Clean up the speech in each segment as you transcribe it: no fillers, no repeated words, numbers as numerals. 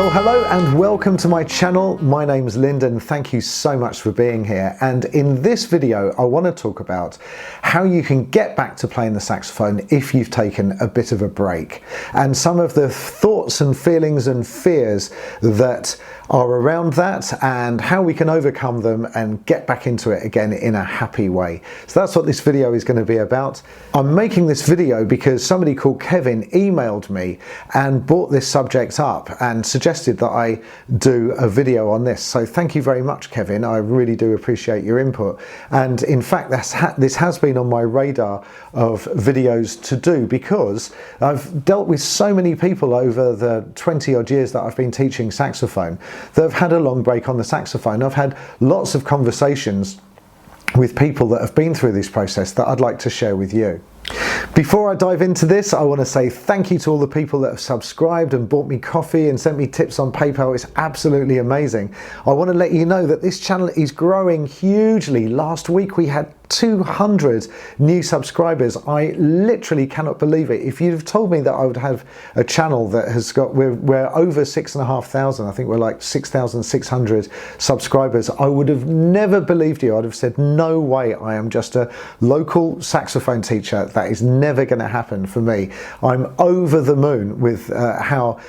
Well, hello and welcome to my channel. My name's Lyndon. Thank you so much for being here. And in this video, I want to talk about how you can get back to playing the saxophone if you've taken a bit of a break, and some of the thoughts and feelings and fears that are around that, and how we can overcome them and get back into it again in a happy way. So that's what this video is going to be about. I'm making this video because somebody called Kevin emailed me and brought this subject up and suggested that I do a video on this. So thank you very much, Kevin. I really do appreciate your input. And in fact, this has been on my radar of videos to do, because I've dealt with so many people over the 20 odd years that I've been teaching saxophone that have had a long break on the saxophone. I've had lots of conversations with people that have been through this process that I'd like to share with you. Before I dive into this, I want to say thank you to all the people that have subscribed and bought me coffee and sent me tips on PayPal. It's absolutely amazing. I want to let you know that this channel is growing hugely. Last week we had 200 new subscribers. I literally cannot believe it. If you'd have told me that I would have a channel that has got, we're over 6,500, I think we're like 6,600 subscribers, I would have never believed you. I'd have said, no way, I am just a local saxophone teacher. That is never going to happen for me. I'm over the moon with how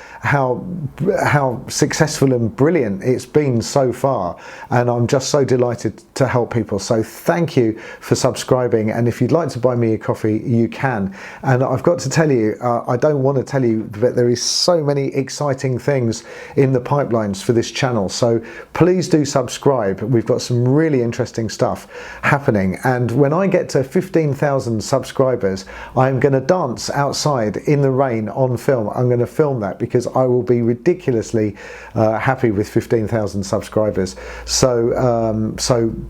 successful and brilliant it's been so far, and I'm just so delighted to help people. So thank you for subscribing, and if you'd like to buy me a coffee, you can. And I've got to tell you, I don't want to tell you, but there is so many exciting things in the pipelines for this channel, so please do subscribe. We've got some really interesting stuff happening, and when I get to 15,000 subscribers, I'm going to dance outside in the rain on film. I'm going to film that because I will be ridiculously happy with 15,000 subscribers. So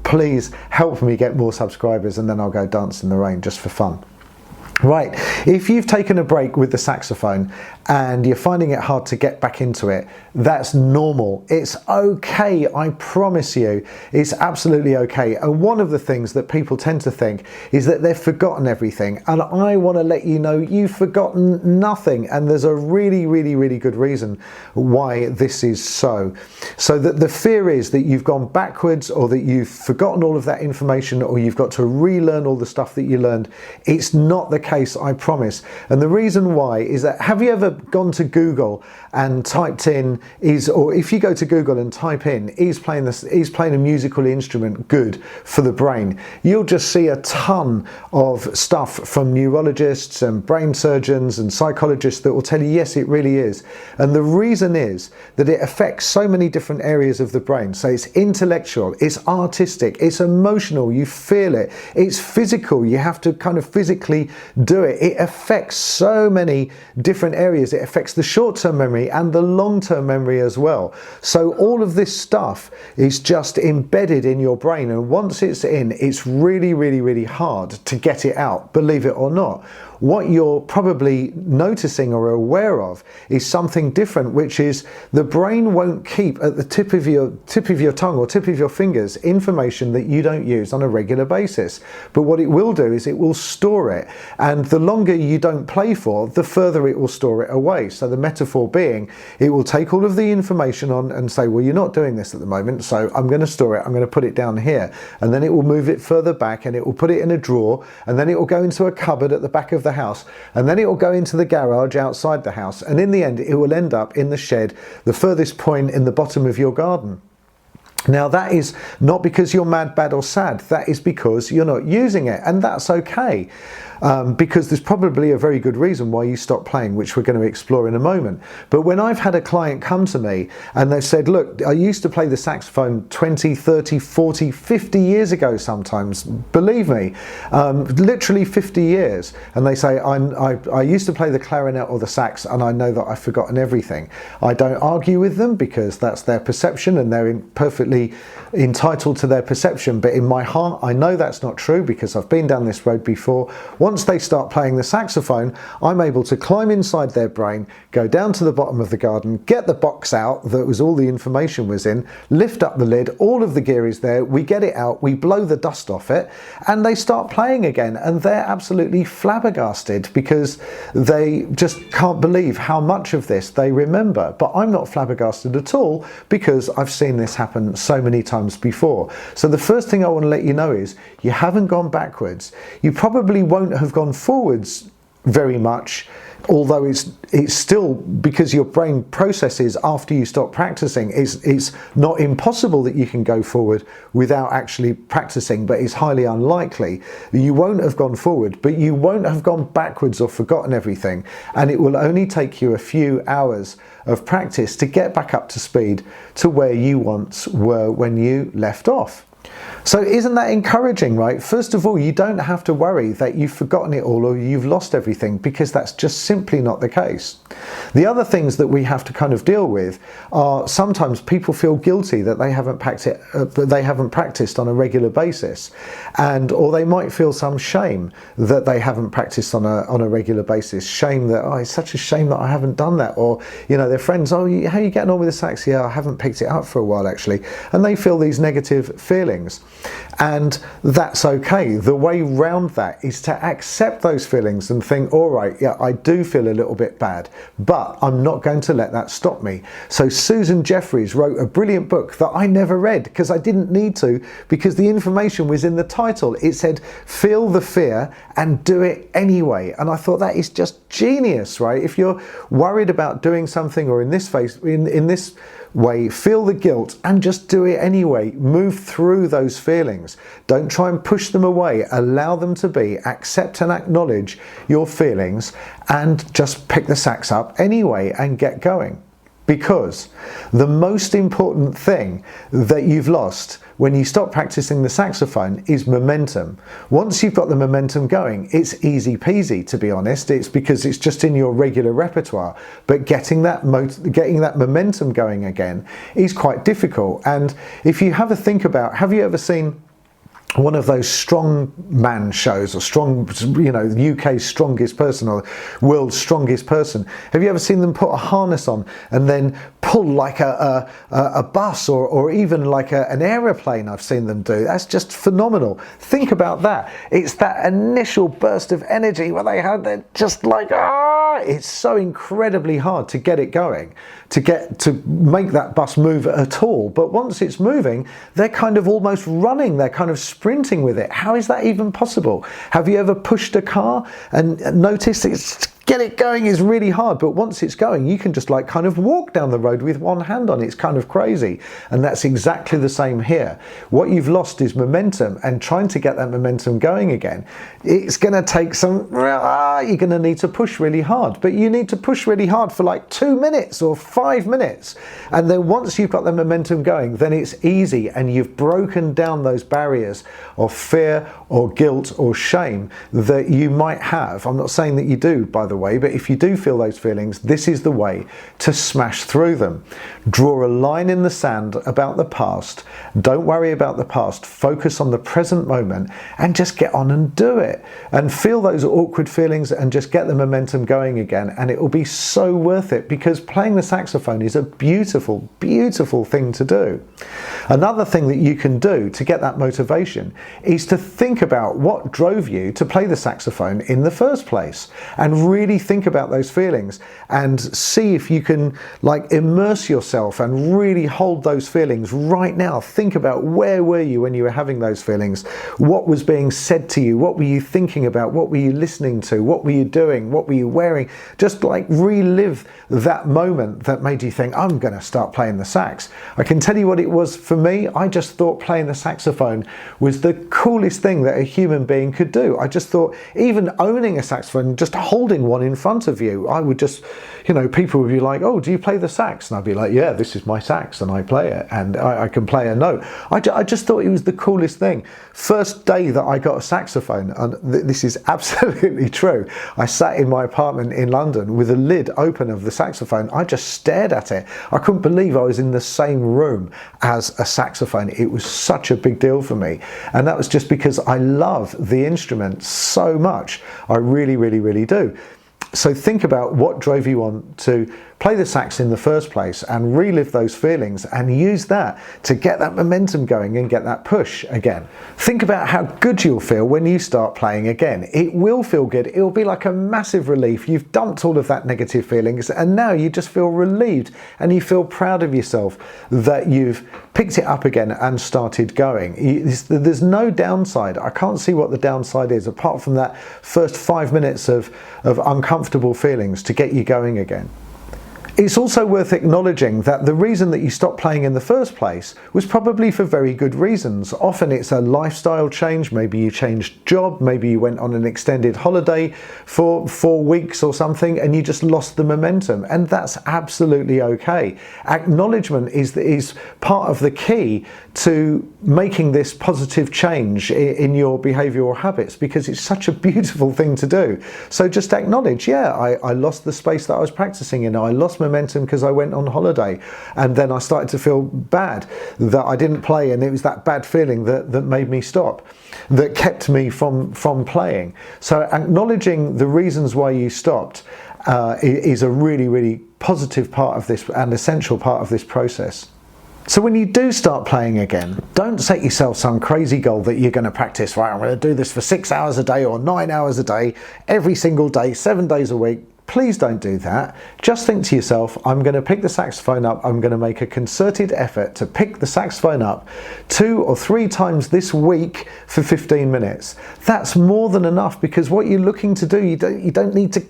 please help me get more subscribers, and then I'll go dance in the rain just for fun. Right, if you've taken a break with the saxophone and you're finding it hard to get back into it, that's normal. It's okay, I promise you, it's absolutely okay. And one of the things that people tend to think is that they've forgotten everything, and I want to let you know you've forgotten nothing, and there's a really good reason why this is so. So that the fear is that you've gone backwards, or that you've forgotten all of that information, or you've got to relearn all the stuff that you learned. It's not the case, I promise. And the reason why is that, have you ever gone to Google and typed in, or if you go to Google and type in, is playing a musical instrument good for the brain, you'll just see a ton of stuff from neurologists and brain surgeons and psychologists that will tell you, yes, it really is. And the reason is that it affects so many different areas of the brain. So it's intellectual, it's artistic, it's emotional, you feel it, it's physical, you have to kind of physically do it. It affects so many different areas. It affects the short-term memory and the long-term memory as well. So all of this stuff is just embedded in your brain, and once it's in, it's really hard to get it out, believe it or not. What you're probably noticing or aware of is something different, which is the brain won't keep at the tip of your tongue or tip of your fingers information that you don't use on a regular basis. But what it will do is it will store it, and the longer you don't play for, the further it will store it away. So the metaphor being, it will take all of the information on and say, well, you're not doing this at the moment, so I'm going to store it, I'm going to put it down here, and then it will move it further back, and it will put it in a drawer, and then it will go into a cupboard at the back of the house, and then it will go into the garage outside the house, and in the end it will end up in the shed, the furthest point in the bottom of your garden. Now that is not because you're mad, bad or sad, that is because you're not using it, and that's okay. Because there's probably a very good reason why you stopped playing, which we're going to explore in a moment. But when I've had a client come to me and they've said, look, I used to play the saxophone 20, 30, 40, 50 years ago sometimes, believe me, literally 50 years. And they say, I used to play the clarinet or the sax, and I know that I've forgotten everything. I don't argue with them because that's their perception, and they're perfectly absolutely entitled to their perception, but in my heart I know that's not true because I've been down this road before. Once they start playing the saxophone, I'm able to climb inside their brain, go down to the bottom of the garden, get the box out that was all the information was in, lift up the lid, all of the gear is there, we get it out, we blow the dust off it, and they start playing again, and they're absolutely flabbergasted because they just can't believe how much of this they remember. But I'm not flabbergasted at all because I've seen this happen so many times before. So the first thing I want to let you know is you haven't gone backwards. You probably won't have gone forwards very much, although it's still, because your brain processes after you stop practicing, it's not impossible that you can go forward without actually practicing, but it's highly unlikely. You won't have gone forward, but you won't have gone backwards or forgotten everything, and it will only take you a few hours of practice to get back up to speed to where you once were when you left off. So isn't that encouraging, right? First of all, you don't have to worry that you've forgotten it all or you've lost everything, because that's just simply not the case. The other things that we have to kind of deal with are sometimes people feel guilty that they haven't practiced on a regular basis, or they might feel some shame that they haven't practiced on a regular basis. Shame that, oh, it's such a shame that I haven't done that. Or, you know, their friends, oh, how are you getting on with the sax? Yeah, I haven't picked it up for a while actually. And they feel these negative feelings. And that's okay. The way round that is to accept those feelings and think, all right, yeah, I do feel a little bit bad, but I'm not going to let that stop me. So Susan Jeffries wrote a brilliant book that I never read because I didn't need to, because the information was in the title. It said, feel the fear and do it anyway. And I thought that is just genius, right? If you're worried about doing something, or in this way, feel the guilt and just do it anyway. Move through those feelings. Don't try and push them away. Allow them to be. Accept and acknowledge your feelings and just pick the sax up anyway and get going. Because the most important thing that you've lost when you stop practicing the saxophone is momentum. Once you've got the momentum going, it's easy peasy, to be honest. It's because it's just in your regular repertoire. But getting that momentum going again is quite difficult. And if you have a think about, have you ever seen one of those strong man shows, or strong, you know, UK's strongest person or world's strongest person? Have you ever seen them put a harness on and then pull like a bus or even like an aeroplane? I've seen them do. That's just phenomenal. Think about that. It's that initial burst of energy where they're just like, it's so incredibly hard to get it going, to make that bus move at all. But once it's moving, they're kind of almost running, they're kind of sprinting with it. How is that even possible? Have you ever pushed a car and noticed get it going is really hard, but once it's going, you can just like kind of walk down the road with one hand on. It's kind of crazy. And that's exactly the same here. What you've lost is momentum, and trying to get that momentum going again, it's going to take you're going to need to push really hard, but you need to push really hard for like 2 minutes or 5 minutes. And then once you've got the momentum going, then it's easy, and you've broken down those barriers of fear or guilt or shame that you might have. I'm not saying that you do, by the way, but if you do feel those feelings, this is the way to smash through them. Draw a line in the sand about the past. Don't worry about the past. Focus on the present moment and just get on and do it. And feel those awkward feelings and just get the momentum going again. And it will be so worth it, because playing the saxophone is a beautiful, beautiful thing to do. Another thing that you can do to get that motivation is to think about what drove you to play the saxophone in the first place, and really think about those feelings and see if you can like immerse yourself and really hold those feelings right now. Think about, where were you when you were having those feelings? What was being said to you? What were you thinking about? What were you listening to? What were you doing? What were you wearing? Just like relive that moment that made you think, I'm going to start playing the sax. I can tell you what it was for me. I just thought playing the saxophone was the coolest thing that a human being could do. I just thought even owning a saxophone, just holding one in front of you, I would just, you know, people would be like, oh, do you play the sax? And I'd be like, yeah, this is my sax and I play it, and I can play a note. I just thought it was the coolest thing. First day that I got a saxophone, and this is absolutely true, true. I sat in my apartment in London with the lid open of the saxophone. I just stared at it. I couldn't believe I was in the same room as a saxophone. It was such a big deal for me. And that was just because I love the instrument so much. I really, really, really do. So think about what drove you on to play the sax in the first place and relive those feelings and use that to get that momentum going and get that push again. Think about how good you'll feel when you start playing again. It will feel good. It will be like a massive relief. You've dumped all of that negative feelings and now you just feel relieved and you feel proud of yourself that you've picked it up again and started going. There's no downside. I can't see what the downside is apart from that first 5 minutes of uncomfortable feelings to get you going again. It's also worth acknowledging that the reason that you stopped playing in the first place was probably for very good reasons. Often it's a lifestyle change, maybe you changed job, maybe you went on an extended holiday for 4 weeks or something and you just lost the momentum, and that's absolutely okay. Acknowledgement is part of the key to making this positive change in your behavioural habits, because it's such a beautiful thing to do. So just acknowledge, yeah, I lost the space that I was practicing in, I lost momentum because I went on holiday, and then I started to feel bad that I didn't play, and it was that bad feeling that made me stop, that kept me from playing. So acknowledging the reasons why you stopped is a really, really positive part of this and essential part of this process. So when you do start playing again, don't set yourself some crazy goal that you're going to practice, right, I'm going to do this for 6 hours a day or 9 hours a day, every single day, 7 days a week. Please don't do that. Just think to yourself, I'm going to pick the saxophone up. I'm going to make a concerted effort to pick the saxophone up 2 or 3 times this week for 15 minutes. That's more than enough, because what you're looking to do, you don't need to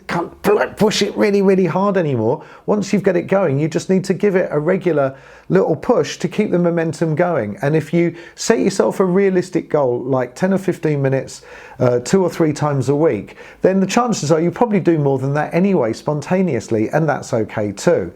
push it really, really hard anymore. Once you've got it going, you just need to give it a regular little push to keep the momentum going. And if you set yourself a realistic goal, like 10 or 15 minutes, 2 or 3 times a week, then the chances are you probably do more than that anyway, spontaneously, and that's okay too.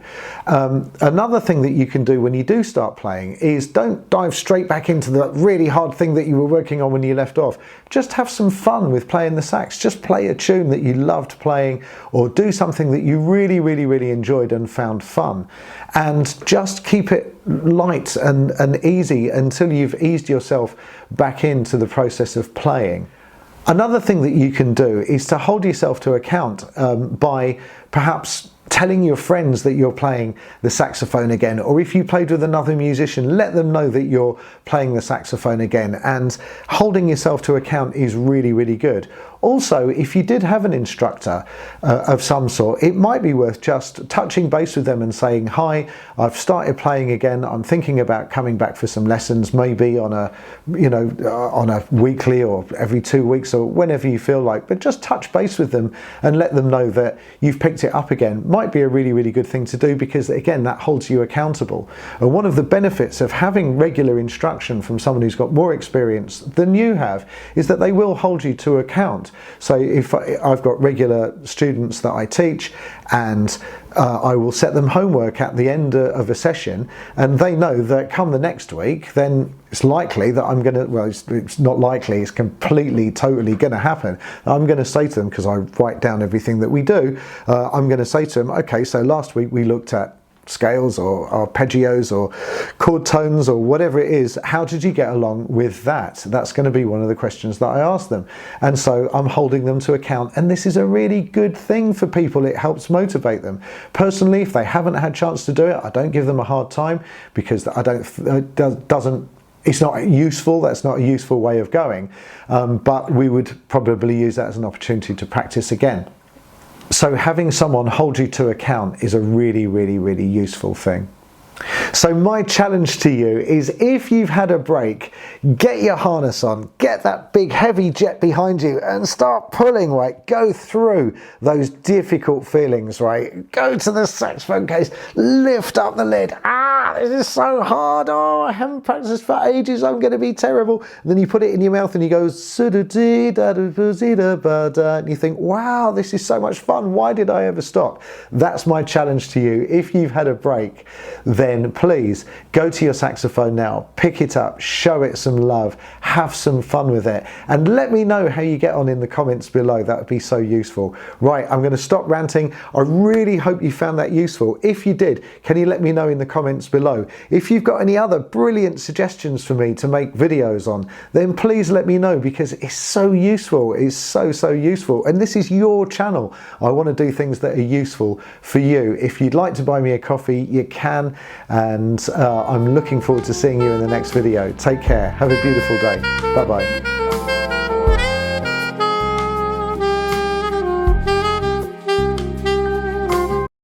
Another thing that you can do when you do start playing is don't dive straight back into the really hard thing that you were working on when you left off. Just have some fun with playing the sax. Just play a tune that you loved playing, or do something that you really, really, really enjoyed and found fun, and just keep it light and easy until you've eased yourself back into the process of playing. Another thing that you can do is to hold yourself to account by perhaps telling your friends that you're playing the saxophone again, or if you played with another musician, let them know that you're playing the saxophone again, and holding yourself to account is really, really good. Also, if you did have an instructor of some sort, it might be worth just touching base with them and saying, hi, I've started playing again, I'm thinking about coming back for some lessons, maybe on a weekly or every 2 weeks or whenever you feel like, but just touch base with them and let them know that you've picked it up again. Might be a really, really good thing to do, because again, that holds you accountable. And one of the benefits of having regular instruction from someone who's got more experience than you have is that they will hold you to account. So if I've got regular students that I teach, and I will set them homework at the end of a session, and they know that come the next week, then it's likely that I'm going to, well, it's not likely, it's completely, totally going to happen. I'm going to say to them, because I write down everything that we do, I'm going to say to them, okay, so last week we looked at scales or arpeggios or chord tones or whatever it is. How did you get along with that? That's going to be one of the questions that I ask them. And so I'm holding them to account, and this is a really good thing for people. It helps motivate them. Personally, if they haven't had a chance to do it, I don't give them a hard time, because it's not useful. That's not a useful way of going. But we would probably use that as an opportunity to practice again. So having someone hold you to account is a really, really, really useful thing. So my challenge to you is, if you've had a break, get your harness on, get that big heavy jet behind you and start pulling, right? Go through those difficult feelings, right? Go to the saxophone case, lift up the lid. This is so hard. Oh, I haven't practiced for ages. I'm going to be terrible. And then you put it in your mouth and you go, and you think, wow, this is so much fun. Why did I ever stop? That's my challenge to you. If you've had a break, then then please go to your saxophone now, pick it up, show it some love, have some fun with it, and let me know how you get on in the comments below. That would be so useful. Right, I'm going to stop ranting. I really hope you found that useful. If you did, can you let me know in the comments below? If you've got any other brilliant suggestions for me to make videos on, then please let me know, because it's so useful. It's so useful, and this is your channel. I want to do things that are useful for you. If you'd like to buy me a coffee, you can, and I'm looking forward to seeing you in the next video. Take care. Have a beautiful day. Bye bye.